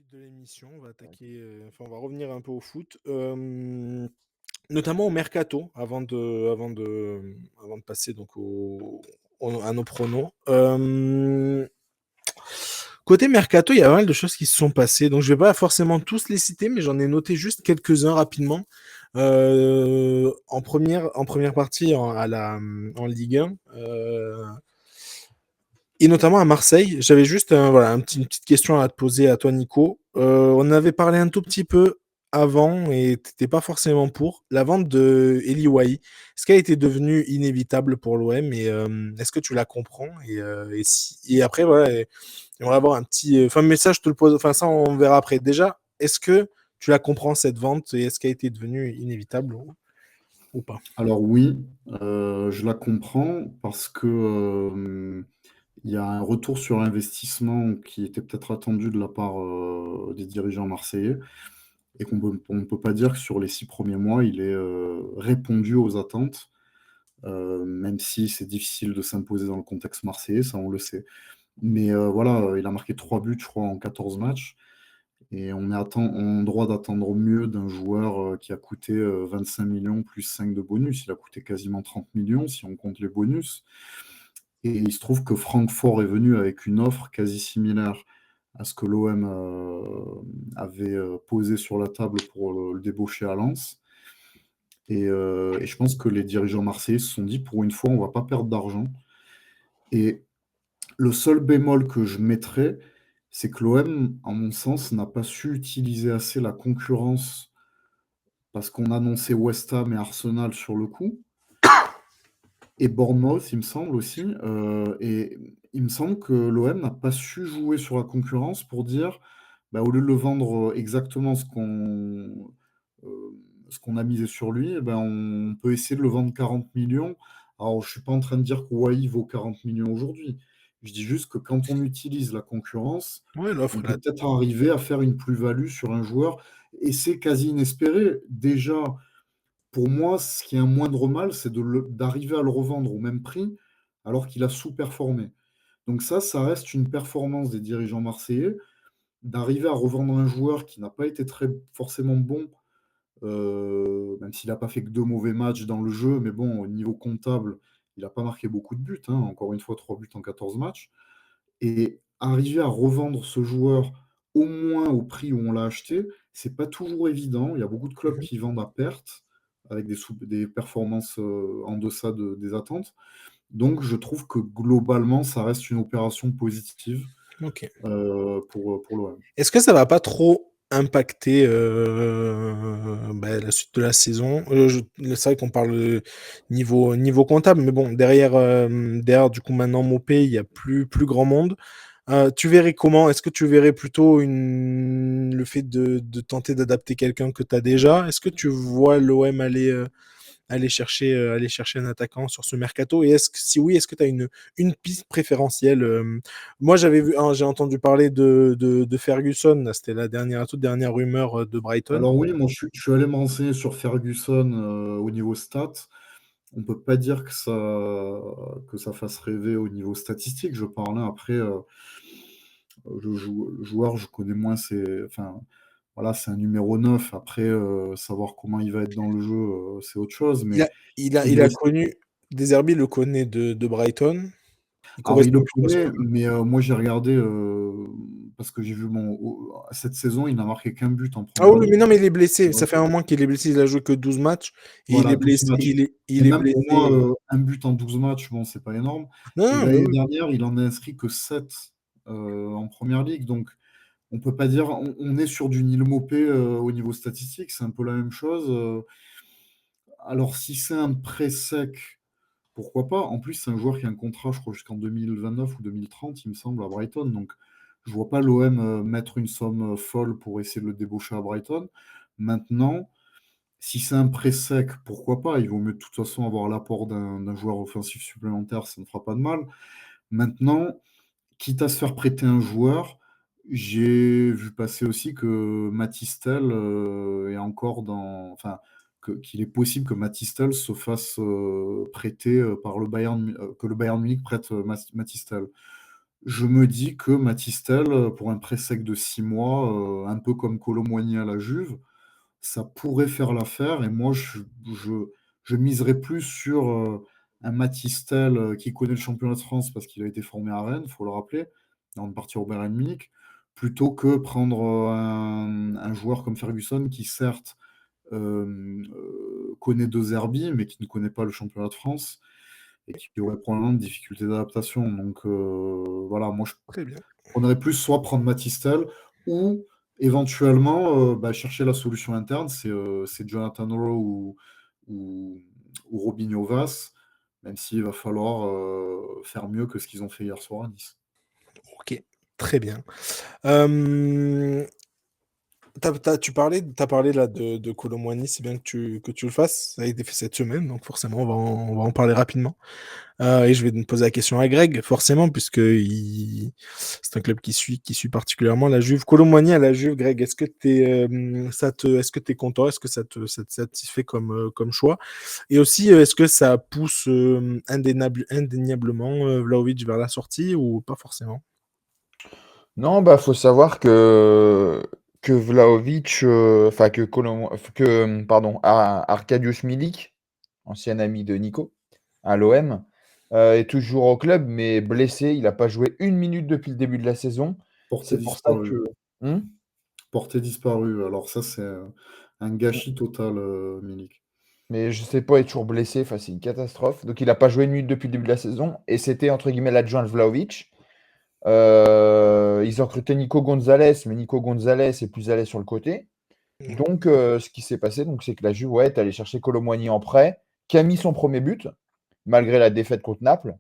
suite de l'émission, on va attaquer, enfin, on va revenir un peu au foot, notamment au mercato, avant de passer donc à nos pronos. Côté mercato, il y a pas mal de choses qui se sont passées, donc je vais pas forcément tous les citer, mais j'en ai noté juste quelques-uns rapidement. En première partie en Ligue 1, et notamment à Marseille. J'avais juste voilà, une petite question à te poser à toi, Nico. On avait parlé un tout petit peu avant et t'étais pas forcément pour la vente de Eli Wahi. Est-ce qu'elle était devenue inévitable pour l'OM et est-ce que tu la comprends et après voilà, on va avoir un petit enfin message, je te le pose. Enfin ça, on verra après. Déjà, est-ce que tu la comprends cette vente et est-ce qu'elle a été devenue inévitable ou pas? Alors oui, je la comprends parce que, il y a un retour sur investissement qui était peut-être attendu de la part, des dirigeants marseillais et on ne peut pas dire que sur les 6 premiers mois, il ait, répondu aux attentes, même si c'est difficile de s'imposer dans le contexte marseillais, ça on le sait. Mais, voilà, il a marqué 3 buts, je crois, en 14 matchs et on a droit d'attendre mieux d'un joueur, qui a coûté, 25 millions plus 5 de bonus. Il a coûté quasiment 30 millions si on compte les bonus et il se trouve que Francfort est venu avec une offre quasi similaire à ce que l'OM, avait, posé sur la table pour, le débaucher à Lens et je pense que les dirigeants marseillais se sont dit: «Pour une fois, on va pas perdre d'argent» et le seul bémol que je mettrais, c'est que l'OM, à mon sens, n'a pas su utiliser assez la concurrence parce qu'on annonçait West Ham et Arsenal sur le coup et Bournemouth, il me semble aussi, et il me semble que l'OM n'a pas su jouer sur la concurrence pour dire: «Bah, au lieu de le vendre, exactement ce qu'on a misé sur lui, eh ben, on peut essayer de le vendre 40 millions». Alors je suis pas en train de dire que Wai vaut 40 millions aujourd'hui. Je dis juste que quand on utilise la concurrence, Ouais, l'offre on peut là. peut-être arriver à faire une plus-value sur un joueur et c'est quasi inespéré. Déjà, pour moi, ce qui est un moindre mal, c'est d'arriver à le revendre au même prix, alors qu'il a sous-performé. Donc ça reste une performance des dirigeants marseillais, d'arriver à revendre un joueur qui n'a pas été très forcément bon, même s'il n'a pas fait que 2 mauvais matchs dans le jeu, mais bon, au niveau comptable, il n'a pas marqué beaucoup de buts, hein, encore une fois 3 buts en 14 matchs et arriver à revendre ce joueur au moins au prix où on l'a acheté, c'est pas toujours évident. Il y a beaucoup de clubs Mmh. qui vendent à perte, avec des performances, en deçà des attentes. Donc je trouve que globalement, ça reste une opération positive, OK. pour l'OM. Est-ce que ça va pas trop impacter la suite de la saison? C'est vrai qu'on parle niveau comptable, mais bon, derrière du coup maintenant Mopé, il y a plus grand monde. Tu verrais comment? Est-ce que tu verrais plutôt le fait de tenter d'adapter quelqu'un que tu as déjà? Est-ce que tu vois l'OM aller chercher un attaquant sur ce mercato? Et si oui, est-ce que tu as une piste préférentielle? Moi, j'ai entendu parler de Ferguson. Là, c'était la toute dernière rumeur de Brighton. Alors oui, moi je suis allé me renseigner sur Ferguson, au niveau stats. On peut pas dire que ça fasse rêver au niveau statistique, je parle, hein. Après, le joueur, je connais moins enfin, voilà, c'est un numéro 9. Après, savoir comment il va être dans le jeu, c'est autre chose, Il mais a, il a, il il doit a ess connu. Deserby le connaît de Brighton. Il alors il le correspond plutôt à son connaît, jeu. mais moi j'ai regardé, parce que j'ai vu cette saison, il n'a marqué qu'un but en Ah première oui, mais ligue. non, mais il est blessé. Ça Donc fait un mois qu'il est blessé. Il a joué que 12 matchs et il est voilà, 12 blessé. matchs Il et est même pour moi, blessé. 1 but en 12 matchs, bon, c'est pas énorme Non, et non, mais l'année oui. dernière, il en a inscrit que 7, en première ligue, donc on peut pas dire on est sur du Neil Maupay, au niveau statistique, c'est un peu la même chose, alors si c'est un prêt sec, pourquoi pas? En plus, c'est un joueur qui a un contrat, je crois, jusqu'en 2029 ou 2030, il me semble, à Brighton, donc je vois pas l'OM, mettre une somme, folle pour essayer de le débaucher à Brighton. Maintenant, si c'est un prêt sec, pourquoi pas? Il vaut mieux de toute façon avoir l'apport d'un joueur offensif supplémentaire, ça ne fera pas de mal. Maintenant, quitte à se faire prêter un joueur, j'ai vu passer aussi que Matistel, est encore enfin, qu'il est possible que Matistel se fasse, prêter, par le Bayern Mu que le Bayern Munich prête, Matistel. je me dis que Matistel, pour un prêt sec de 6 mois, un peu comme Kolo Muani à la Juve, ça pourrait faire l'affaire. Et moi, je, je miserais plus sur un Matistel qui connaît le championnat de France parce qu'il a été formé à Rennes, il faut le rappeler, avant de partir au Bayern Munich, plutôt que prendre un joueur comme Ferguson qui, certes, connaît De Zerbi, mais qui ne connaît pas le championnat de France et qui aurait probablement des difficultés d'adaptation. Donc voilà, moi je Très bien. prendrais plus soit prendre Matistel ou éventuellement chercher la solution interne, c'est Jonathan Rowe ou, ou Robinho Vaz, même s'il va falloir faire mieux que ce qu'ils ont fait hier soir à Nice. Ok, très bien. Euh, tu parlais là de Kolo Muani, c'est bien que tu le fasses. Ça a été fait cette semaine, donc forcément, on va en parler rapidement. Et je vais me poser la question à Greg, forcément, puisque c'est un club qui suit particulièrement la Juve. Kolo Muani à la Juve, Greg, est-ce que t'es content? Est-ce que ça te satisfait comme choix? Et aussi, est-ce que ça pousse indéniablement Vlahovic vers la sortie ou pas forcément? Non, bah faut savoir que Vlahovic, enfin pardon, Arkadiusz Milik, ancien ami de Nico, à l'OM, est toujours au club, mais blessé. Il n'a pas joué une minute depuis le début de la saison. Porté C'est pour ça disparu. que. Hmm. Porté disparu. Alors ça, c'est un gâchis total, Milik. Mais je sais pas, il est toujours blessé. Enfin, c'est une catastrophe. Donc, il n'a pas joué une minute depuis le début de la saison. Et c'était entre guillemets l'adjoint de Vlahovic. Ils ont recruté Nico Gonzalez, mais Nico Gonzalez est plus à l'aise sur le côté. Donc, ce qui s'est passé, donc, c'est que la Juve est allée chercher Kolo Muani en prêt, qui a mis son premier but, malgré la défaite contre Naples.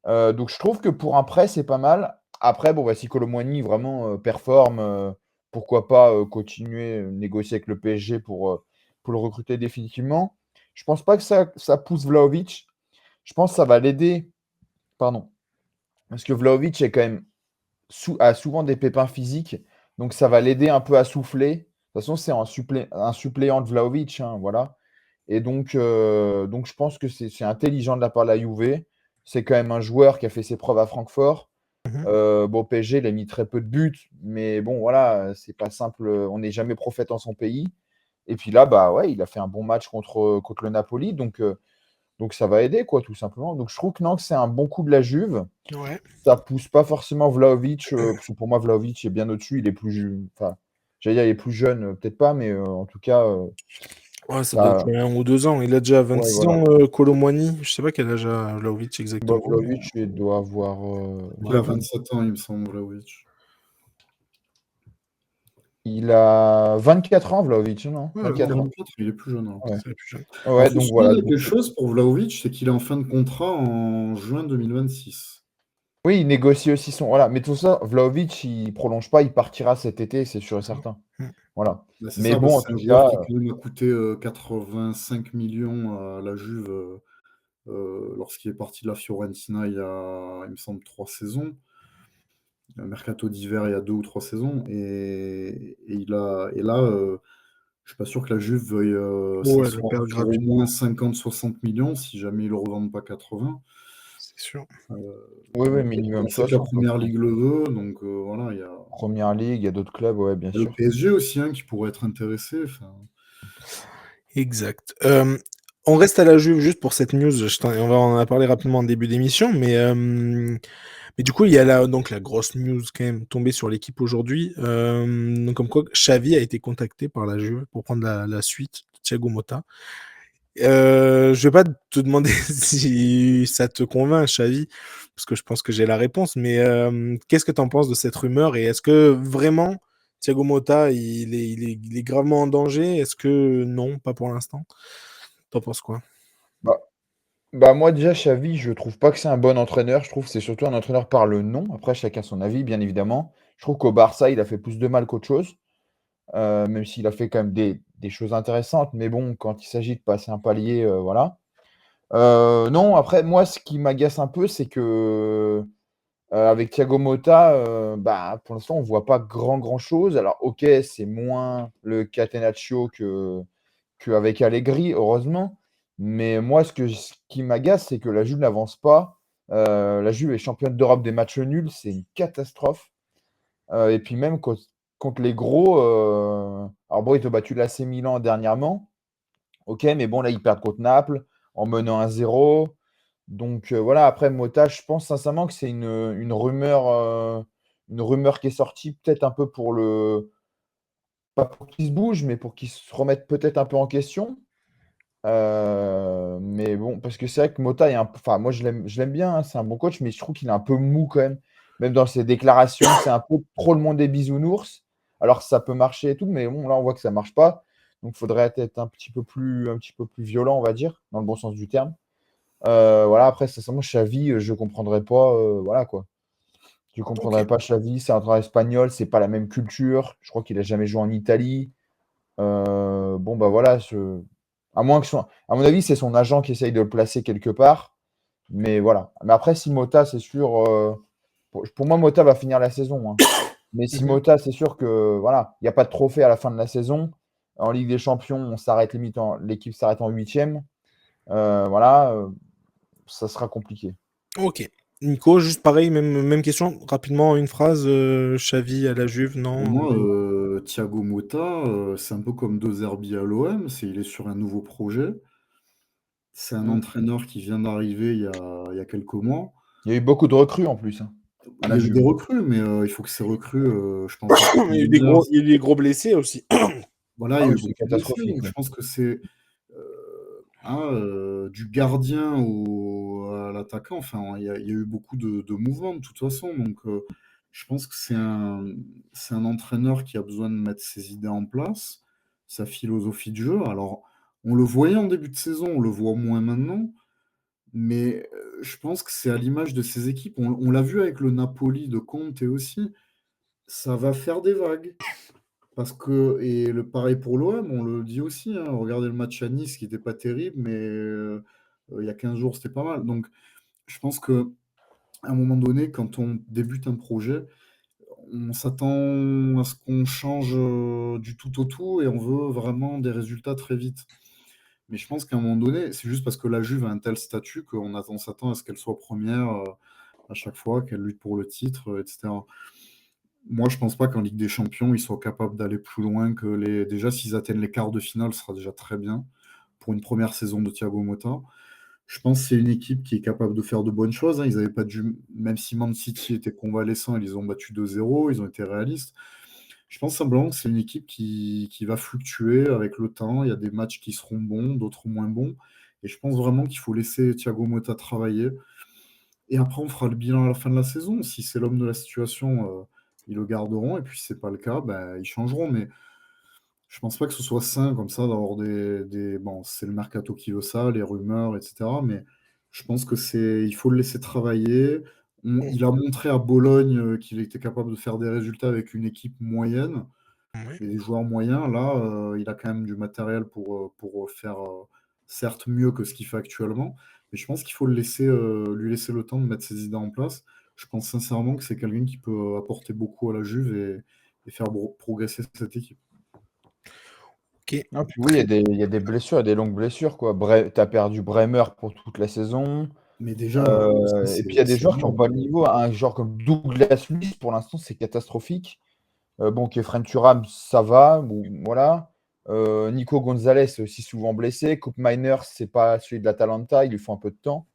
Donc, je trouve que pour un prêt, c'est pas mal. Après, bon, bah, si Kolo Muani vraiment performe, pourquoi pas continuer, négocier avec le PSG pour le recruter définitivement. Je pense pas que ça pousse Vlahovic. Je pense que ça va l'aider. Pardon. Parce que Vlahovic est quand même a souvent des pépins physiques, donc ça va l'aider un peu à souffler. De toute façon, c'est un suppléant de Vlahovic, hein, voilà. Et donc je pense que c'est intelligent de la part de la Juve. C'est quand même un joueur qui a fait ses preuves à Francfort. Mhm. Bon, PSG, il a mis très peu de buts, mais bon, voilà, c'est pas simple. On n'est jamais prophète en son pays. Et puis là, bah ouais, il a fait un bon match contre le Napoli, donc ça va aider, quoi, tout simplement. Donc je trouve que non, que c'est un bon coup de la Juve. Ouais. Ça pousse pas forcément Vlahovic, parce que pour moi, Vlahovic est bien au-dessus. Il est enfin, j'allais dire, il est plus jeune, peut-être pas, mais en tout cas, Ouais, ça doit ça. être 1 ou 2 ans. Il a déjà Ouais, 26 voilà. ans, Kolo Muani. Je sais pas quel âge a Vlahovic Bah, exactement. Vlahovic, il doit avoir. Il Ouais, a 27 ans, il me semble, Vlahovic. Il a 24 ans, Vlahovic, non? ouais, 24 ans. 24, il est plus jeune, alors. Ouais. c'est plus jeune. Alors, Ouais, il faut donc se voilà. souvenir de quelque chose pour Vlahovic, c'est qu'il est en fin de contrat en juin 2026. Oui, il négocie aussi son. Voilà. Mais tout ça, Vlahovic, il prolonge pas, il partira cet été, c'est sûr et certain. Mm. Voilà. Ben, c'est Mais ça, bon, parce que en c'est un tout joueur cas, qui quand même a coûté 85 millions à la Juve lorsqu'il est parti de la Fiorentina il me semble, 3 saisons. Un mercato d'hiver il y a 2 ou 3 saisons. Et là, je suis pas sûr que la Juve veuille Ouais, le s'asseoir perdre sur au gratuitement, moins 50-60 millions si jamais ils le revendent pas 80. c'est sûr. oui, oui, On minimum sait que la 60. première ligue le veut, donc voilà, Première ligue, il y a d'autres clubs, ouais, bien il y a le sûr. PSG aussi hein, qui pourrait être intéressé. Enfin, Exact. On reste à la Juve juste pour cette news. On va en a parlé rapidement en début d'émission, mais du coup, il y a donc la grosse news quand même tombée sur l'équipe aujourd'hui. Donc comme quoi, Xavi a été contacté par la Juve pour prendre la suite de Thiago Motta. Je vais pas te demander si ça te convainc, Xavi, parce que je pense que j'ai la réponse, mais qu'est-ce que tu en penses de cette rumeur et est-ce que vraiment Thiago Motta il est gravement en danger? Est-ce que non, pas pour l'instant? T'en penses quoi? Bah, Bah moi déjà Xavi, je trouve pas que c'est un bon entraîneur. Je trouve que c'est surtout un entraîneur par le nom. Après, chacun son avis, bien évidemment. Je trouve qu'au Barça, il a fait plus de mal qu'autre chose. Même s'il a fait quand même des choses intéressantes. Mais bon, quand il s'agit de passer un palier, voilà. Non, après, moi, ce qui m'agace un peu, c'est que avec Thiago Motta, bah, pour l'instant, on voit pas grand chose. Alors, ok, c'est moins le Catenaccio qu'avec Allegri, heureusement. Mais moi, ce qui m'agace, c'est que la Juve n'avance pas. La Juve est championne d'Europe des matchs nuls, c'est une catastrophe. Et puis même contre les gros, alors bon, ils ont battu l'AC Milan dernièrement. Ok, mais bon, là, ils perdent contre Naples en menant 1-0. Donc voilà, après Mota, je pense sincèrement que c'est une rumeur qui est sortie peut-être un peu pas pour qu'il se bouge, mais pour qu'il se remette peut-être un peu en question. Mais bon, parce que c'est vrai que Mota est enfin, moi je l'aime bien, hein, c'est un bon coach, mais je trouve qu'il est un peu mou quand même. Même dans ses déclarations, c'est un peu trop le monde des bisounours. Alors ça peut marcher et tout, mais bon, là on voit que ça marche pas. Donc il faudrait être un petit peu plus violent, on va dire, dans le bon sens du terme. Voilà, après, sincèrement, Xavi, je comprendrais pas, voilà quoi. Je Ok. comprendrais pas Xavi, c'est un entraîneur espagnol, c'est pas la même culture. Je crois qu'il a jamais joué en Italie. Bon, bah voilà, à moins que à mon avis, c'est son agent qui essaye de le placer quelque part. Mais voilà. Mais après, si Mota, c'est sûr, pour moi, Mota va finir la saison, hein. Mais si Mhm. Mota, c'est sûr que voilà, il n'y a pas de trophée à la fin de la saison. En Ligue des Champions, on s'arrête limite l'équipe s'arrête en huitième. Voilà, ça sera compliqué. Ok. Nico, juste pareil, même question, rapidement, une phrase, Xavi à la Juve, Pour non? moi, Thiago Motta, c'est un peu comme De Zerbi à l'OM, il est sur un nouveau projet. C'est un Mm. entraîneur qui vient d'arriver il y a quelques mois. Il y a eu beaucoup de recrues en plus, hein, à Il la y a eu des Juve. recrues, mais il faut que ces recrues, je pense, elles Il y a eu performent des bien. gros, il y a eu des gros blessés aussi. Voilà, Ah il y a oui, eu c'est beaucoup de blessés, catastrophique, donc ouais. je pense que c'est du gardien à l'attaquant. Enfin, il y a eu beaucoup de mouvements de toute façon, donc je pense que c'est un entraîneur qui a besoin de mettre ses idées en place, sa philosophie de jeu. Alors, on le voyait en début de saison, on le voit moins maintenant, mais je pense que c'est à l'image de ces équipes. On l'a vu avec le Napoli de Conte aussi, ça va faire des vagues. Parce que et le pareil pour l'OM, on le dit aussi, hein, regardez le match à Nice qui était pas terrible, mais il y a 15 jours, c'était pas mal. Donc je pense qu'à un moment donné, quand on débute un projet, on s'attend à ce qu'on change, du tout au tout et on veut vraiment des résultats très vite. Mais je pense qu'à un moment donné, c'est juste parce que la Juve a un tel statut qu'on s'attend à ce qu'elle soit première à chaque fois, qu'elle lutte pour le titre, etc. Moi, je pense pas qu'en Ligue des Champions, ils soient capables d'aller plus loin que les. Déjà, s'ils atteignent les quarts de finale, ce sera déjà très bien pour une première saison de Thiago Motta. Je pense que c'est une équipe qui est capable de faire de bonnes choses, hein. Ils avaient pas dû. Même si Man City était convalescent, ils les ont battus 2-0, ils ont été réalistes. Je pense simplement que c'est une équipe qui va fluctuer avec le temps. Il y a des matchs qui seront bons, d'autres moins bons. Et je pense vraiment qu'il faut laisser Thiago Motta travailler. Et après, on fera le bilan à la fin de la saison. Si c'est l'homme de la situation, ils le garderont. Et puis, si c'est pas le cas, bah, ils changeront. Mais je pense pas que ce soit sain comme ça d'avoir Bon, c'est le mercato qui veut ça, les rumeurs, etc. Mais je pense que il faut le laisser travailler. Il a montré à Bologne qu'il était capable de faire des résultats avec une équipe moyenne Ouais. et des joueurs moyens. Là, il a quand même du matériel pour faire certes mieux que ce qu'il fait actuellement. Mais je pense qu'il faut lui laisser le temps de mettre ses idées en place. Je pense sincèrement que c'est quelqu'un qui peut apporter beaucoup à la Juve et faire progresser cette équipe. Ok. Ah, puis oui, Très il y a des blessures, il y a des longues blessures, quoi. Tu as perdu Bremer pour toute la saison. Mais déjà, ça, Et puis il y a des c'est joueurs qui n'ont pas le énorme. niveau. Un joueur comme Douglas Luiz, pour l'instant, c'est catastrophique. Bon, Kefren Turam, ça va. Bon, voilà. Nico Gonzalez est aussi souvent blessé. Coupe Miners, c'est pas celui de l'Atalanta, il lui faut un peu de temps.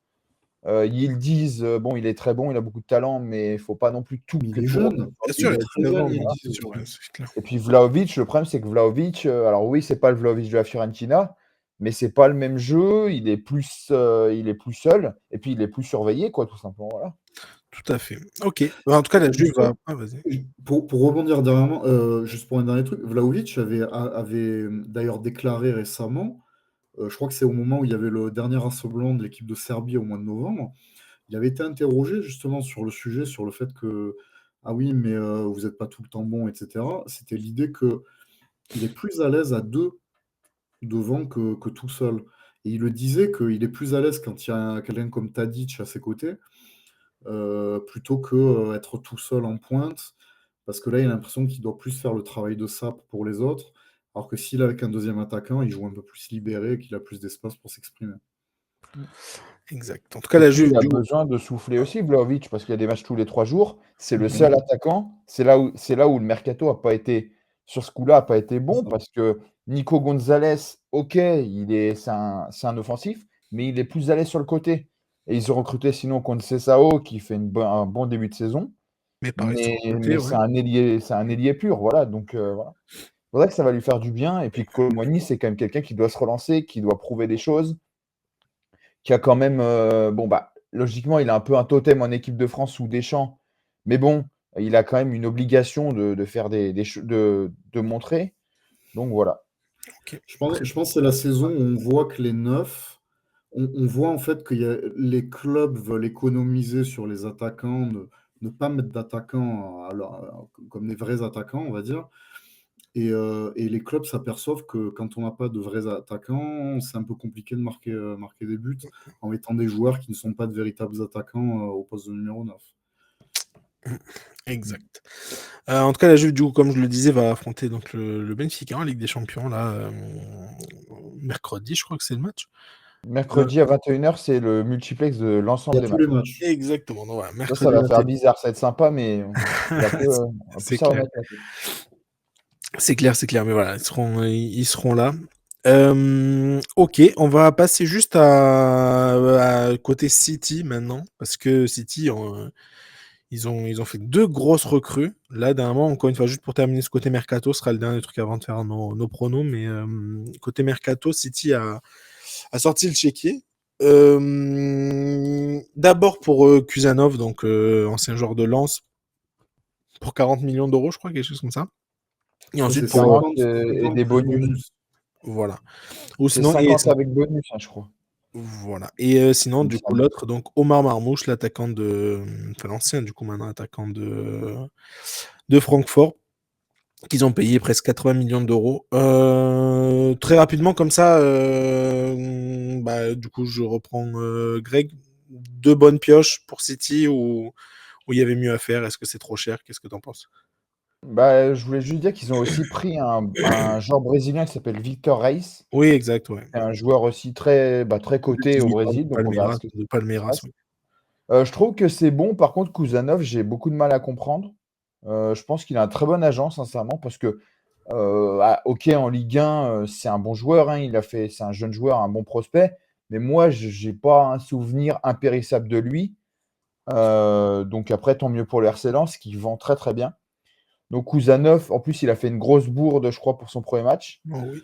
Yildiz, bon, il est très bon, il a beaucoup de talent, mais il faut pas non plus Mais que il est tout reposer jeune. sur bien lui. sûr, Il il est a très 19 jeune, ans, il ouais, dit. c'est sûr, ouais, c'est clair. Et puis Vlahovic, le problème, c'est que Vlahovic, alors oui, c'est pas le Vlahovic de la Fiorentina, mais c'est pas le même jeu. Il est plus seul, et puis il est plus surveillé, quoi, tout simplement. Voilà. Tout à fait. Ok. En tout cas, la Juve va. Juste Ah, vas-y. pour rebondir dernièrement, juste pour un dernier truc, Vlahovic avait d'ailleurs déclaré récemment, je crois que c'est au moment où il y avait le dernier rassemblement de l'équipe de Serbie au mois de novembre, il avait été interrogé justement sur le sujet, sur le fait que ah oui, mais vous n'êtes pas tout le temps bon, etc. C'était l'idée qu'il est plus à l'aise à deux devant que tout seul. Et il le disait qu'il est plus à l'aise quand il y a quelqu'un comme Tadic à ses côtés, plutôt que être tout seul en pointe, parce que là, il a l'impression qu'il doit plus faire le travail de sape pour les autres, alors que s'il est avec un deuxième attaquant, il joue un peu plus libéré, qu'il a plus d'espace pour s'exprimer. Exact. En tout cas, Et la puis, Juve, il a du coup, besoin de souffler aussi, Vlahovic, parce qu'il y a des matchs tous les 3 jours. C'est le Mhm. seul attaquant. C'est là où le mercato a pas été, sur ce coup-là, a pas été C'est bon, ça. parce que Nico Gonzalez, OK, c'est un offensif, mais il est plus à l'aise sur le côté. Et ils ont recruté sinon Conceição, qui fait un bon début de saison, mais pareil sur mais le côté, mais ouais. c'est un ailier pur, voilà. Donc, voilà. C'est vrai que ça va lui faire du bien. Et puis, Colomboigny, c'est quand même quelqu'un qui doit se relancer, qui doit prouver des choses, qui a quand même, bon, bah, logiquement, il a un peu un totem en équipe de France sous Deschamps, mais bon, il a quand même une obligation de faire de montrer. Donc voilà. Ok. Je pense que c'est la saison où on voit que les neufs, on voit en fait que les clubs veulent économiser sur les attaquants, ne pas mettre d'attaquants comme des vrais attaquants, on va dire. Et les clubs s'aperçoivent que quand on n'a pas de vrais attaquants, c'est un peu compliqué de marquer des buts en mettant des joueurs qui ne sont pas de véritables attaquants au poste de numéro 9. Exact. En tout cas, la Juve, du coup, comme je le disais, va affronter donc le Benfica en Ligue des Champions là, mercredi, je crois que c'est le match. Mercredi à 21h, c'est le multiplex de Il y l'ensemble a des tous les matchs. matchs. Exactement. Donc, voilà, Ça mercredi va faire 21. bizarre, ça va être sympa, mais on va plus C'est s'en clair. remettre la tête. C'est clair, c'est clair. Mais voilà, ils seront là. Ok, on va passer juste à côté City maintenant, parce que City, ils ont fait 2 grosses recrues. Là, dernièrement, encore une fois, juste pour terminer ce côté mercato, ce sera le dernier truc avant de faire nos pronos. Mais côté mercato, City a sorti le chéquier. D'abord pour Kusanov, donc ancien joueur de Lens, pour 40 millions d'euros, je crois, quelque chose comme ça. Et Ça, ensuite c'est pour 40 50, et 50 des plus bonus. bonus. voilà. Ou C'est sinon 50 avec bonus, hein, je crois, voilà. Et sinon il me du coup semble. l'autre, donc Omar Marmouche, l'attaquant enfin l'ancien du coup maintenant attaquant de Francfort, qu'ils ont payé presque 80 millions d'euros. Très rapidement comme ça, bah, du coup je reprends Greg. 2 bonnes pioches pour City ou il y avait mieux à faire. Est-ce que c'est trop cher? Qu'est-ce que t'en penses? Bah, je voulais juste dire qu'ils ont aussi pris un joueur brésilien qui s'appelle Victor Reis. Oui, exact, ouais. C'est un joueur aussi très De coté au 18 ans Brésil, donc on verra Palmeiras, ce que de ça se Palmeiras, passe. oui. Je trouve que c'est bon. Par contre, Kuzanov, j'ai beaucoup de mal à comprendre. Je pense qu'il a un très bon agent, sincèrement, parce que, OK, en Ligue 1, c'est un bon joueur, hein, c'est un jeune joueur, un bon prospect, mais moi, je j'ai pas un souvenir impérissable de lui. Donc après, tant mieux pour le RC Lens qui vend très, très bien. Donc Kuzanov, en plus, il a fait une grosse bourde, je crois, pour son premier match. Oh oui.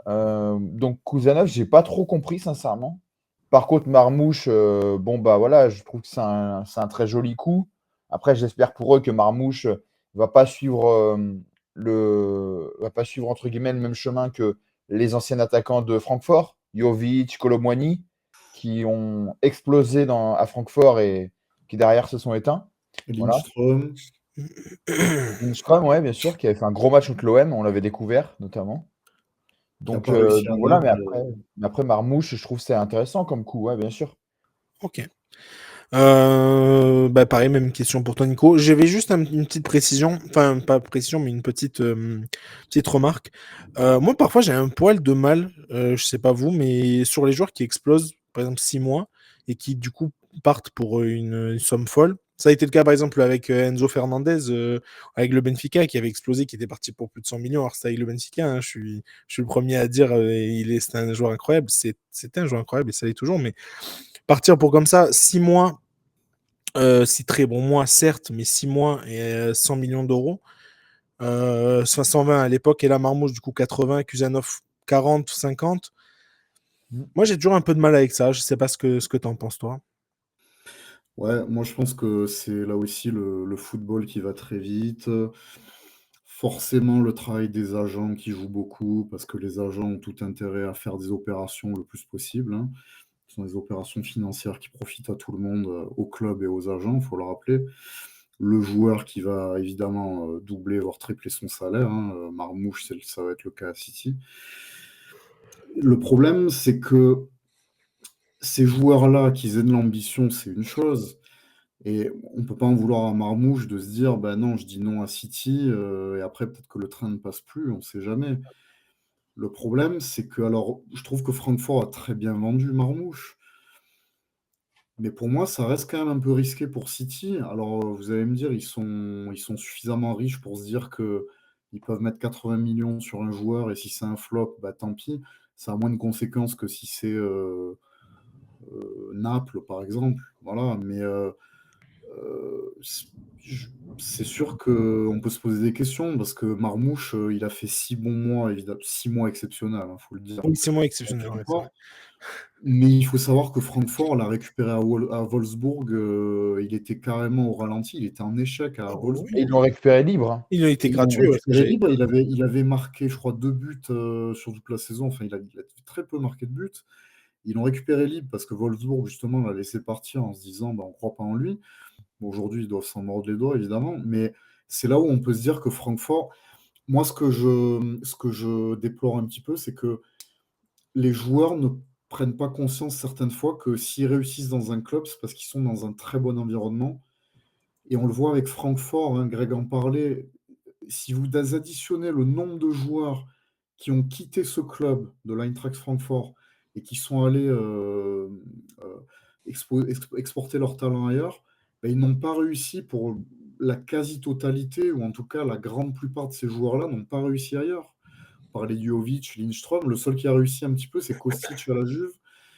Donc Kuzanov, j'ai pas trop compris, sincèrement. Par contre, Marmouche, bon, bah voilà, je trouve que c'est un très joli coup. Après, j'espère pour eux que Marmouche va pas suivre, va pas suivre, entre guillemets, le même chemin que les anciens attaquants de Francfort, Jovic, Colomboigny, qui ont explosé à Francfort et qui derrière se sont éteints. Et Voilà. Lindström, Lindström, ouais, bien sûr, qui avait fait un gros match contre l'OM, on l'avait découvert notamment. qui n'a Donc, pas réussi à voilà, mais Naples. après Marmouche, je trouve que c'est intéressant comme coup, ouais, bien sûr. Ok. Bah pareil, même question pour toi, Nico. J'avais juste une petite précision, enfin pas précision, mais une petite remarque. Moi, parfois, j'ai un poil de mal, je sais pas vous, mais sur les joueurs qui explosent, par exemple 6 mois, et qui du coup partent pour une somme folle. Ça a été le cas par exemple avec Enzo Fernandez, avec le Benfica, qui avait explosé, qui était parti pour plus de 100 millions. Alors c'était avec le Benfica, hein, je suis le premier à dire, c'était un joueur incroyable. C'était un joueur incroyable et ça l'est toujours, mais partir pour comme ça 6 mois. 6 très bons mois, certes, mais 6 mois et 100 millions d'euros. 520 à l'époque, et la Marmouche, du coup, 80, Kusanov, 40, 50. Mmh. Moi, j'ai toujours un peu de mal avec ça. Je sais pas ce que t'en penses, toi. Ouais, moi je pense que c'est là aussi le football qui va très vite. Forcément, le travail des agents qui joue beaucoup, parce que les agents ont tout intérêt à faire des opérations le plus possible, hein. Ce sont des opérations financières qui profitent à tout le monde, au club et aux agents, il faut le rappeler. Le joueur qui va évidemment doubler, voire tripler son salaire, hein, Marmouche, ça va être le cas à City. Le problème, c'est que ces joueurs-là, qu'ils aient de l'ambition, c'est une chose. Et on ne peut pas en vouloir à Marmouche de se dire: «Bah non, je dis non à City, et après peut-être que le train ne passe plus», on ne sait jamais. Le problème, c'est que alors je trouve que Francfort a très bien vendu Marmouche. Mais pour moi, ça reste quand même un peu risqué pour City. Alors, vous allez me dire, ils sont suffisamment riches pour se dire qu'ils peuvent mettre 80 millions sur un joueur et si c'est un flop, bah, tant pis. Ça a moins de conséquences que si c'est, Naples, par exemple. Voilà, mais c'est sûr qu'on peut se poser des questions parce que Marmouche, il a fait 6 bons mois, évidemment, 6 mois exceptionnels, il faut le dire, Oui, c'est moins à exceptionnel, ouais, c'est vrai. Francfort. Mais il faut savoir que Francfort l'a récupéré à Wolfsburg, il était carrément au ralenti, il était en échec à Oh, oui. Et ils Wolfsburg. l'ont récupéré libre, hein. Il a été Et ils l'ont gratuit, ouais, ce que récupéré j'allais libre, dire. il avait marqué, je crois, 2 buts sur toute la saison, enfin il a très peu marqué de buts. Ils l'ont récupéré libre parce que Wolfsburg, justement, l'a laissé partir en se disant bah, on ne croit pas en lui. Bon, aujourd'hui, ils doivent s'en mordre les doigts, évidemment, mais c'est là où on peut se dire que Francfort, moi, ce que je déplore un petit peu, c'est que les joueurs ne prennent pas conscience certaines fois que s'ils réussissent dans un club, c'est parce qu'ils sont dans un très bon environnement. Et on le voit avec Francfort, hein, Greg en parlait. Si vous additionnez le nombre de joueurs qui ont quitté ce club de l'Eintracht Francfort et qui sont allés exporter leur talent ailleurs, ben, ils n'ont pas réussi pour la quasi-totalité, ou en tout cas la grande plupart de ces joueurs-là n'ont pas réussi ailleurs. On parlait de Jovic, Lindström, le seul qui a réussi un petit peu, c'est Kostic à la Juve.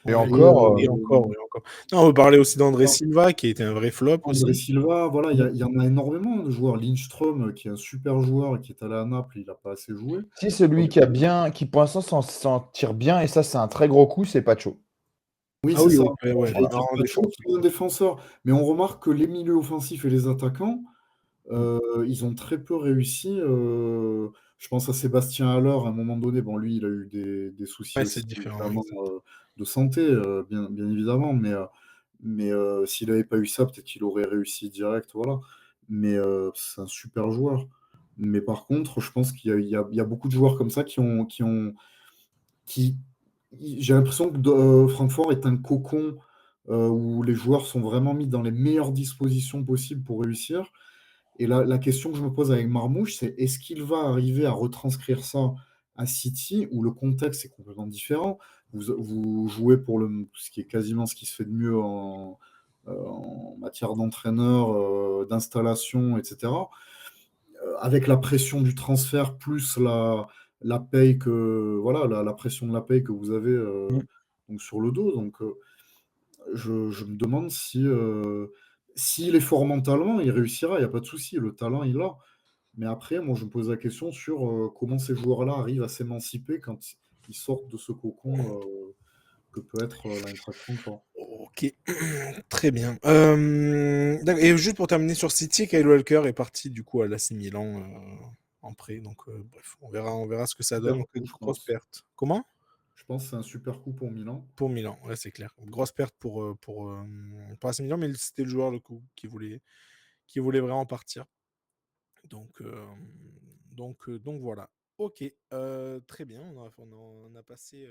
Et Ouais, Et encore, et encore, et encore. Non, on peut parler aussi d'André voilà. Silva, qui a été un vrai flop André aussi. Silva, voilà, il y, Mmh. il y en a énormément de joueurs. Lindström, qui est un super joueur et qui est allé à Naples, il n'a pas assez joué. si celui Donc, qui pour l'instant s'en tire bien, et ça c'est un très gros coup, c'est Pacho. oui, Ah c'est oui, ça. ouais, ouais, J'allais dire en Pacho, défense, qui est un défenseur. Mais on remarque que les milieux offensifs et les attaquants, ils ont très peu réussi. Je pense à Sébastien Haller, à un moment donné. Bon, lui, il a eu des soucis ouais, aussi, c'est différent, évidemment, exact. de santé, bien évidemment. Mais s'il n'avait pas eu ça, peut-être qu'il aurait réussi direct, voilà. Mais c'est un super joueur. Mais par contre, je pense qu'il y a beaucoup de joueurs comme ça qui j'ai l'impression que Francfort est un cocon, où les joueurs sont vraiment mis dans les meilleures dispositions possibles pour réussir. Et la question que je me pose avec Marmouche, c'est est-ce qu'il va arriver à retranscrire ça à City, où le contexte est complètement différent? Vous jouez pour ce qui est quasiment ce qui se fait de mieux en matière d'entraîneur, d'installation, etc. Avec la pression du transfert, plus la paye voilà, la pression de la paye que vous avez Mmh. donc sur le dos. Donc, je me demande si, s'il est fort mentalement, il réussira, il n'y a pas de souci, le talent, il l'a. Mais après, moi, je me pose la question sur comment ces joueurs-là arrivent à s'émanciper quand ils sortent de ce cocon que peut être l'Eintracht Francfort. OK, très bien. Et juste pour terminer sur City, Kyle Walker est parti du coup à l'AC Milan, en prêt, donc bref, on verra ce que ça donne, Super donc coup, une je grosse pense. perte. Comment? Je pense que c'est un super coup pour Milan. Pour Milan, ouais, c'est clair. Grosse perte pour AC Milan, mais c'était le joueur, le coup, qui voulait vraiment partir. Donc voilà. OK, très bien, on a passé,